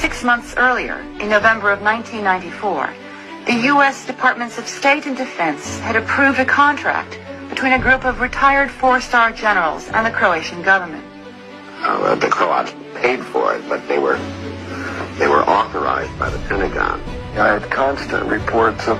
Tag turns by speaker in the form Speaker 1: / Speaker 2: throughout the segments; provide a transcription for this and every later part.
Speaker 1: 6 months earlier, in November of 1994, the U.S. Departments of State and Defense had approved a contract between a group of retired four-star generals and the Croatian government.
Speaker 2: The Croats paid for it, but they were authorized by the Pentagon.
Speaker 3: I had constant reports of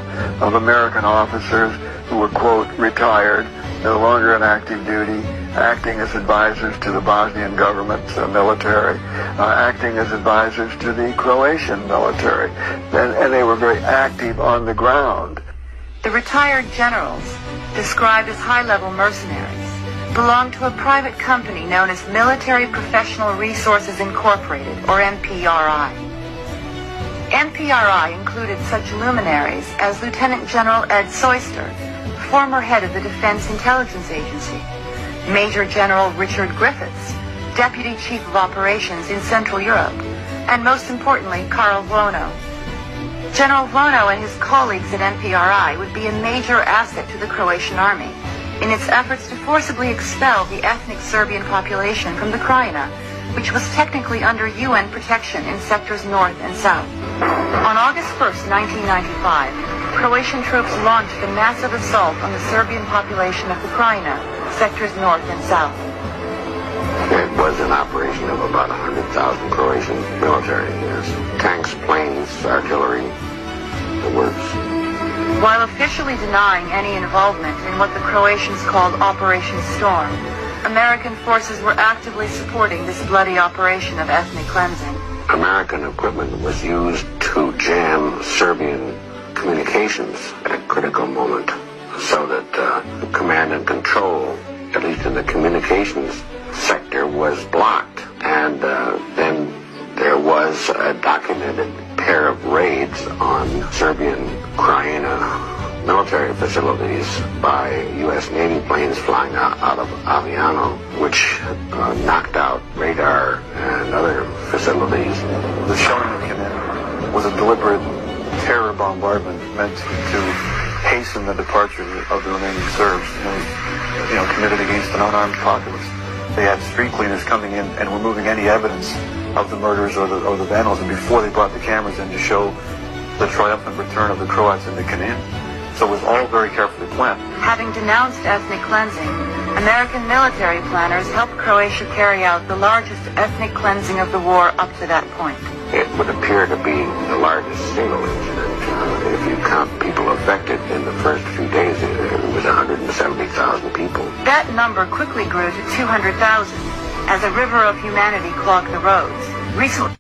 Speaker 3: American officers who were, quote, retired, no longer in active duty, acting as advisors to the Bosnian government's military, acting as advisors to the Croatian military, and they were very active on the ground.
Speaker 1: The retired generals, described as high-level mercenaries, belonged to a private company known as Military Professional Resources Incorporated, or MPRI. MPRI included such luminaries as Lieutenant General Ed Soyster, former head of the Defense Intelligence Agency, Major General Richard Griffiths, Deputy Chief of Operations in Central Europe, and most importantly, Karl Vlono. General Vlono and his colleagues at MPRI would be a major asset to the Croatian army in its efforts to forcibly expel the ethnic Serbian population from the Krajina, which was technically under UN protection in sectors north and south. On August 1st, 1995, Croatian troops launched a massive assault on the Serbian population of the Krajina, sectors north and south.
Speaker 2: It was an operation of about 100,000 Croatian military, yes. Tanks, planes, artillery, the works.
Speaker 1: While officially denying any involvement in what the Croatians called Operation Storm, American forces were actively supporting this bloody operation of ethnic cleansing.
Speaker 2: American equipment was used to jam Serbian communications at a critical moment so that command and control, at least in the communications sector, was blocked. And then there was a documented pair of raids on Serbian Krajina military facilities by U.S. Navy planes flying out of Aviano, which knocked out radar and other facilities.
Speaker 3: The shelling that came in was a deliberate terror bombardment meant to hasten the departure of the remaining Serbs, committed against an unarmed populace. They had street cleaners coming in and removing any evidence of the murders or the vandalism before they brought the cameras in to show the triumphant return of the Croats into Knin. So it was all very carefully planned.
Speaker 1: Having denounced ethnic cleansing, American military planners helped Croatia carry out the largest ethnic cleansing of the war up to that point.
Speaker 2: It would appear to be the largest single incident. If you count people affected in the first few days, it was 170,000 people.
Speaker 1: That number quickly grew to 200,000 as a river of humanity clogged the roads. Recent